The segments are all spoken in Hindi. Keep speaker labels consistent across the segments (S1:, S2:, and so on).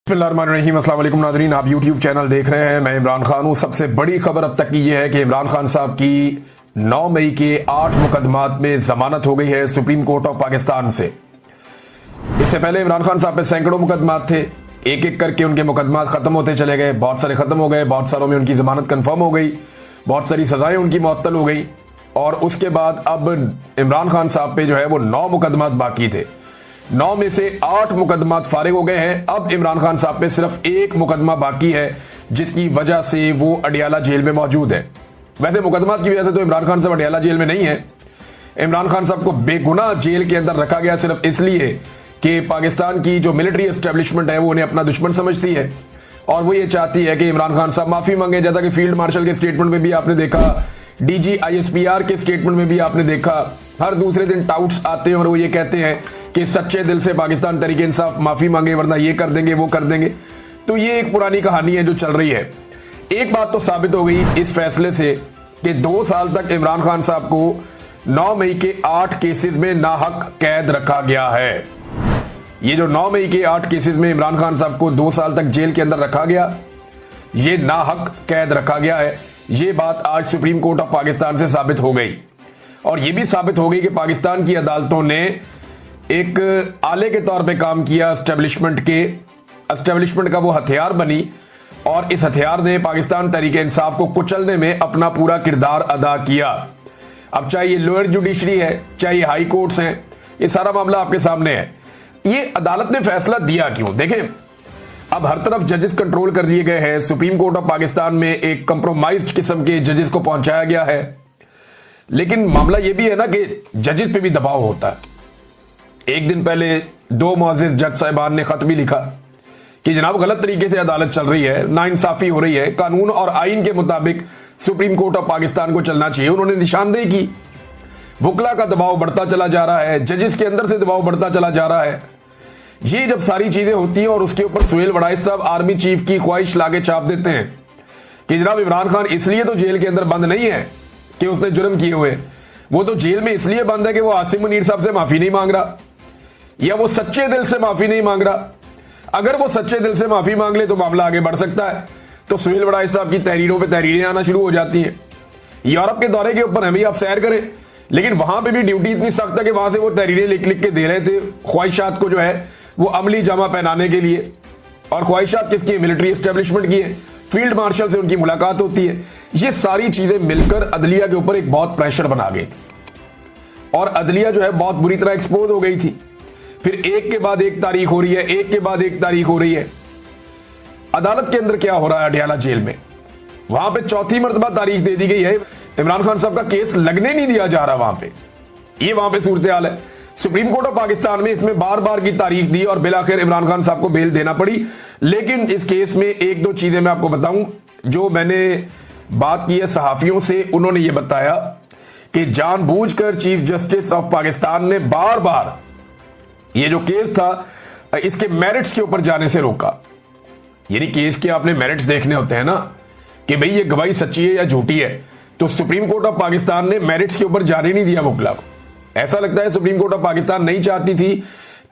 S1: बिस्मिल्लाहिर्रहमानिर्रहीम। अस्सलाम वालेकुम नाज़रीन, आप यूट्यूब चैनल देख रहे हैं। मैं इमरान खान हूँ। सबसे बड़ी खबर अब तक की यह है कि इमरान खान साहब की 9 मई के 8 मुकदमात में जमानत हो गई है सुप्रीम कोर्ट ऑफ पाकिस्तान से। इससे पहले इमरान खान साहब पे सैकड़ों मुकदमात थे, एक एक करके उनके मुकदमात खत्म होते चले गए। बहुत सारे खत्म हो गए, बहुत सारों में उनकी जमानत कंफर्म हो गई, बहुत सारी सजाएं उनकी मुअत्तल हो गई। और उसके बाद अब इमरान खान साहब पे जो है वो 9 मुकदमात बाकी थे। 9 में से 8 मुकदमात फारिग हो गए हैं। अब इमरान खान साहब पे सिर्फ एक मुकदमा बाकी है, जिसकी वजह से वो अडियाला जेल में मौजूद है। वैसे मुकदमात की वजह से तो इमरान खान साहब अडियाला जेल में नहीं है। इमरान खान साहब को बेगुनाह जेल के अंदर रखा गया सिर्फ इसलिए कि पाकिस्तान की जो मिलिट्री एस्टेब्लिशमेंट है वो उन्हें अपना दुश्मन समझती है और वो ये चाहती है कि इमरान खान साहब माफी मांगे। जैसा कि फील्ड मार्शल के स्टेटमेंट में भी आपने देखा, डीजी ISPR के स्टेटमेंट में भी आपने देखा, हर दूसरे दिन टाउट्स आते हैं और वो ये कहते हैं कि सच्चे दिल से पाकिस्तान तहरीक इंसाफ माफी मांगे, वरना ये कर देंगे वो कर देंगे। तो ये एक पुरानी कहानी है जो चल रही है। एक बात तो साबित हो गई इस फैसले से कि 2 साल तक इमरान खान साहब को 9 मई के 8 केसेस में नाहक कैद रखा गया है। ये जो 9 मई के 8 केसेस में इमरान खान साहब को 2 साल तक जेल के अंदर रखा गया, ये नाहक कैद रखा गया है। ये बात आज सुप्रीम कोर्ट ऑफ पाकिस्तान से साबित हो गई और ये भी साबित हो गई कि पाकिस्तान की अदालतों ने एक आले के तौर पे काम किया, एस्टेब्लिशमेंट का वो हथियार बनी और इस हथियार ने पाकिस्तान तहरीक इंसाफ को कुचलने में अपना पूरा किरदार अदा किया। अब चाहे ये लोअर जुडिशरी है, चाहे ये हाई कोर्ट्स हैं, ये सारा मामला आपके सामने है। ये अदालत ने फैसला दिया क्यों? देखें, अब हर तरफ जजेस कंट्रोल कर दिए गए हैं। सुप्रीम कोर्ट ऑफ पाकिस्तान में एक कंप्रोमाइज्ड किस्म के जजेस को पहुंचाया गया है। लेकिन मामला यह भी है ना कि जजेस पे भी दबाव होता है। एक दिन पहले 2 मुअज़्ज़िज़ जज साहिबान ने खत भी लिखा कि जनाब गलत तरीके से अदालत चल रही है, नाइंसाफी हो रही है, कानून और आइन के मुताबिक सुप्रीम कोर्ट ऑफ पाकिस्तान को चलना चाहिए। उन्होंने निशानदेही की। वकला का दबाव बढ़ता चला जा रहा है, जजेस के अंदर से दबाव बढ़ता चला जा रहा है। ये जब सारी चीजें होती हैं और उसके ऊपर सुहेल वड़ाइस साहब आर्मी चीफ की ख्वाहिश लाके छाप देते हैं कि जनाब इमरान खान इसलिए तो जेल के अंदर बंद नहीं है कि उसने जुर्म किए हुए, वो तो जेल में इसलिए बंद है कि वो आसिम मुनीर साहब से माफी नहीं मांग रहा या वो सच्चे दिल से माफी नहीं मांग रहा। अगर वो सच्चे दिल से माफी मांग ले तो मामला आगे बढ़ सकता है। तो सुहेल वड़ाइस साहब की तहरीरों पर तहरीरें आना शुरू हो जाती हैं। यूरोप के दौरे के ऊपर हमें आप सैर करें, लेकिन वहां पर भी ड्यूटी इतनी सख्त है कि वहां से वो तहरीरें लिख लिख के दे रहे थे ख्वाहिशात को जो है वो अमली जामा पहनाने के लिए। और ख्वाहिशात किसकी है? मिलिट्री एस्टेब्लिशमेंट की है। फील्ड मार्शल से उनकी मुलाकात होती है। ये सारी चीजें मिलकर अदलिया के ऊपर एक बहुत प्रेशर बना गई थी और अदलिया जो है बहुत बुरी तरह एक्सपोज हो गई थी। फिर एक के बाद एक तारीख हो रही है, एक के बाद एक तारीख हो रही है। अदालत के अंदर क्या हो रहा है? अडियाला जेल में वहां पे 4थी मरतबा तारीख दे दी गई है। इमरान खान साहब का केस लगने नहीं दिया जा रहा वहां पे। ये वहां पे सूरत हाल है। सुप्रीम कोर्ट ऑफ पाकिस्तान में इसमें बार बार की तारीख दी और बिलाखिर इमरान खान साहब को बेल देना पड़ी। लेकिन इस केस में 1-2 चीजें मैं आपको बताऊं। जो मैंने बात की है सहाफियों से, उन्होंने ये बताया कि जानबूझकर चीफ जस्टिस ऑफ पाकिस्तान ने बार बार ये जो केस था इसके मेरिट्स के ऊपर जाने से रोका। यानी केस के आपने मेरिट्स देखने होते हैं ना कि भाई ये गवाही सच्ची है या झूठी है। तो सुप्रीम कोर्ट ऑफ पाकिस्तान ने मेरिट्स के ऊपर जाने नहीं दिया वकला को। ऐसा लगता है सुप्रीम कोर्ट ऑफ पाकिस्तान नहीं चाहती थी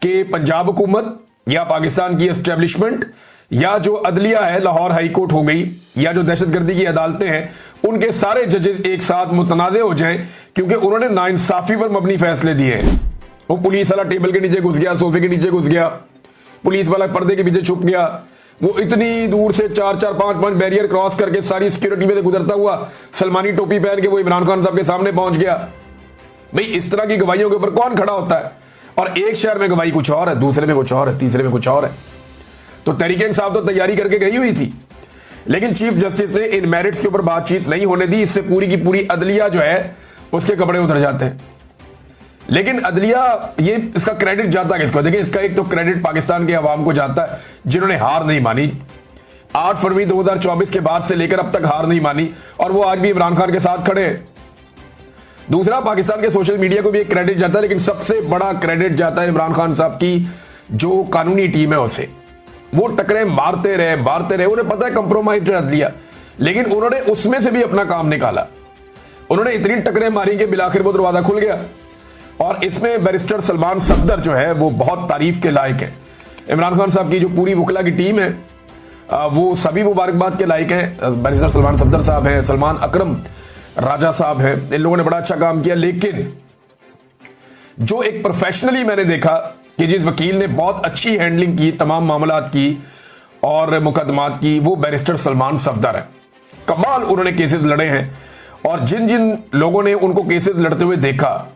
S1: कि पंजाब हुकूमत या पाकिस्तान की एस्टेब्लिशमेंट या जो अदलिया है, लाहौर हाई कोर्ट हो गई, या जो दहशतगर्दी की अदालतें हैं, उनके सारे जजेस एक साथ मुतनाज़े हो जाएं, क्योंकि उन्होंने नाइंसाफी पर मबनी फैसले दिए हैं। वो पुलिस वाला टेबल के नीचे घुस गया, सोफे के नीचे घुस गया, पुलिस वाला पर्दे के पीछे छुप गया, वो इतनी दूर से 4-4, 5-5 बैरियर क्रॉस करके सारी सिक्योरिटी में से गुजरता हुआ सलमानी टोपी पहन के वो इमरान खान साहब के सामने पहुंच गया। भाई इस तरह की गवाहियों के ऊपर कौन खड़ा होता है? और एक शहर में गवाही कुछ और है, दूसरे में कुछ और है, तीसरे में कुछ और है। तो तहरीक इंसाफ तो तैयारी करके गई हुई थी, लेकिन चीफ जस्टिस ने इन मेरिट्स के ऊपर बातचीत नहीं होने दी। इससे पूरी की पूरी अदलिया जो है उसके कपड़े उतर जाते हैं। लेकिन अदलिया, ये इसका क्रेडिट जाता है किसको? देखिए, इसका एक तो क्रेडिट पाकिस्तान के अवाम को जाता है जिन्होंने हार नहीं मानी। 8 फरवरी 2024 के बाद से लेकर अब तक हार नहीं मानी और वो आज भी इमरान खान के साथ खड़े हैं। दूसरा, पाकिस्तान के सोशल मीडिया को भी एक क्रेडिट जाता है, लेकिन सबसे बड़ा क्रेडिट जाता है इमरान खान साहब की जो कानूनी टीम है उसे। वो टकरे मारते रहे, उन्हें पता है कंप्रोमाइज कर दिया, लेकिन उन्होंने उसमें से भी अपना काम निकाला। उन्होंने इतनी टकरे मारी कि बिलाखिर वो दरवाजा खुल गया। और इसमें बैरिस्टर सलमान सफदर जो है वो बहुत तारीफ के लायक है। इमरान खान साहब की जो पूरी वकला की टीम है वो सभी मुबारकबाद के लायक हैं। बैरिस्टर सलमान सफदर साहब हैं, सलमान अकरम राजा साहब हैं, इन लोगों ने बड़ा अच्छा काम किया। लेकिन जो एक प्रोफेशनली मैंने देखा कि जिस वकील ने बहुत अच्छी हैंडलिंग की तमाम मामलात की और मुकदमात की, वो बैरिस्टर सलमान सफदर है। कमाल उन्होंने केसेस लड़े हैं और जिन जिन लोगों ने उनको केसेस लड़ते हुए देखा,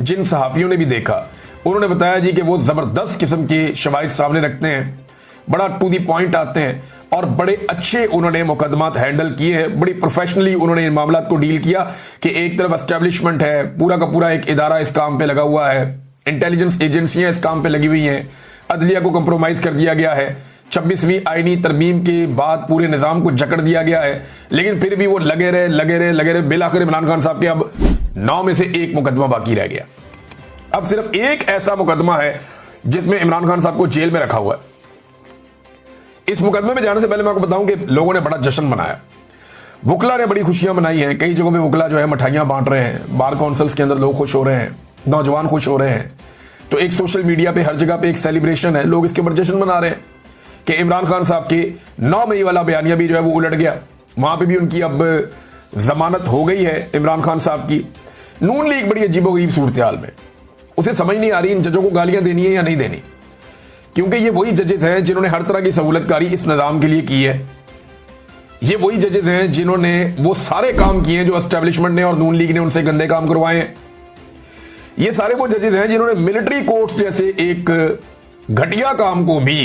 S1: जिन सहाफियों ने भी देखा, उन्होंने बताया जी कि वो जबरदस्त किस्म के शवाहिद सामने रखते हैं, बड़ा टू दी पॉइंट आते हैं और बड़े अच्छे उन्होंने मुकदमात हैंडल किए हैं। बड़ी प्रोफेशनली उन्होंने इन मामलात को डील किया कि एक तरफ एस्टेब्लिशमेंट है, पूरा का पूरा एक इदारा इस काम पे लगा हुआ है, इंटेलिजेंस एजेंसियां इस काम पे लगी हुई हैं, अदलिया को कंप्रोमाइज कर दिया गया है, 26वीं आईनी तरमीम के बाद पूरे निजाम को जकड़ दिया गया है, लेकिन फिर भी वो लगे रहे। बिलाखिर इमरान खान साहब के अब 9 में से 1 मुकदमा बाकी रह गया। अब सिर्फ एक ऐसा मुकदमा है जिसमें इमरान खान साहब को जेल में रखा हुआ है। इस मुकदमे में जाने से पहले मैं आपको बताऊं कि लोगों ने बड़ा जश्न मनाया, वकला ने बड़ी खुशियां मनाई हैं। कई जगहों पे वकला जो है मिठाइयां बांट रहे हैं, बार काउंसिल्स के अंदर लोग खुश हो रहे हैं, नौजवान खुश हो रहे हैं। तो एक सोशल मीडिया पे हर जगह पे एक सेलिब्रेशन है, लोग इसके ऊपर जश्न मना रहे हैं कि इमरान खान साहब के 9 मई वाला बयानिया भी जो है वो उलट गया। वहां पर भी उनकी अब जमानत हो गई है इमरान खान साहब की। नून लीग बड़ी अजीबोगरीब सूरत हाल में, उसे समझ नहीं आ रही इन जजों को गालियां देनी है या नहीं देनी, क्योंकि ये वही जजेस हैं जिन्होंने हर तरह की सहूलतकारी इस निजाम के लिए की है। ये वही जजेस हैं जिन्होंने वो सारे काम किए हैं जो एस्टेब्लिशमेंट ने और नून लीग ने उनसे गंदे काम करवाए हैं। ये सारे वो जजेस हैं जिन्होंने मिलिट्री कोर्ट्स जैसे एक घटिया काम को भी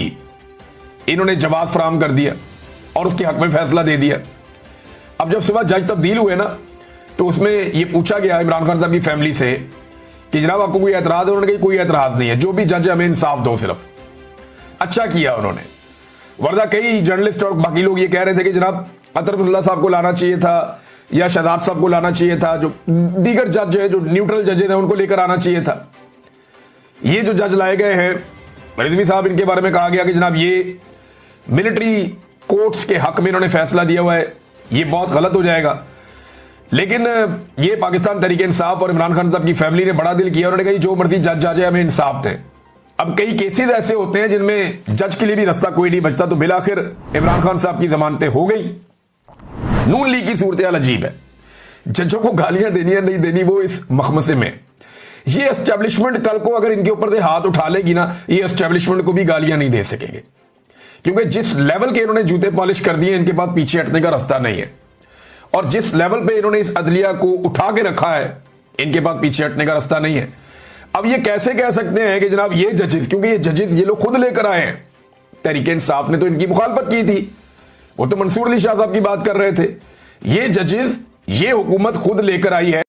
S1: इन्होंने जवाब फराहम कर दिया और उसके हक में फैसला दे दिया। अब जब सुबह जज तब्दील हुए ना, तो उसमें यह पूछा गया इमरान खान साहब की फैमिली से कि जनाब आपको कोई एतराज है? उन्होंने कहा कोई एतराज नहीं है, जो भी जज हमें इंसाफ दो। सिर्फ अच्छा किया उन्होंने, वरना कई जर्नलिस्ट और बाकी लोग ये कह रहे थे कि जनाब अतरफुल्ला साहब को लाना चाहिए था या शहजाद साहब को लाना चाहिए था, जो दीगर जज है, जो न्यूट्रल जजेस हैं, उनको लेकर आना चाहिए था। ये जो जज लाए गए हैं रिजवी साहब, इनके बारे में कहा गया कि जनाब ये मिलिट्री कोर्ट्स के हक में इन्होंने फैसला दिया हुआ है, ये बहुत गलत हो जाएगा। लेकिन ये पाकिस्तान तहरीक इंसाफ और इमरान खान साहब की फैमिली ने बड़ा दिल किया, उन्होंने कहा जो मर्जी जज आ जाए हमें इंसाफ दें। अब कई केसेस ऐसे होते हैं जिनमें जज के लिए भी रास्ता कोई नहीं बचता, तो बिलाखिर इमरान खान साहब की जमानतें हो गई। नून लीग की सूरत हाल अजीब है, जजों को गालियां देनी है नहीं देनी वो इस मखमसे में। ये एस्टेब्लिशमेंट कल को अगर इनके ऊपर से हाथ उठा लेगी ना, ये एस्टेब्लिशमेंट को भी गालियां नहीं दे सकेंगे, क्योंकि जिस लेवल के इन्होंने जूते पॉलिश कर दिए इनके पास पीछे हटने का रास्ता नहीं है। और जिस लेवल पे इन्होंने इस अदलिया को उठा के रखा है, इनके पास पीछे हटने का रास्ता नहीं है। अब ये कैसे कह सकते हैं कि जनाब ये जजेस, क्योंकि ये जजेस ये लोग खुद लेकर आए हैं, तहरीक इंसाफ ने तो इनकी मुखालफत की थी, वो तो मंसूर अली शाह साहब की बात कर रहे थे। ये जजेस, ये हुकूमत खुद लेकर आई है।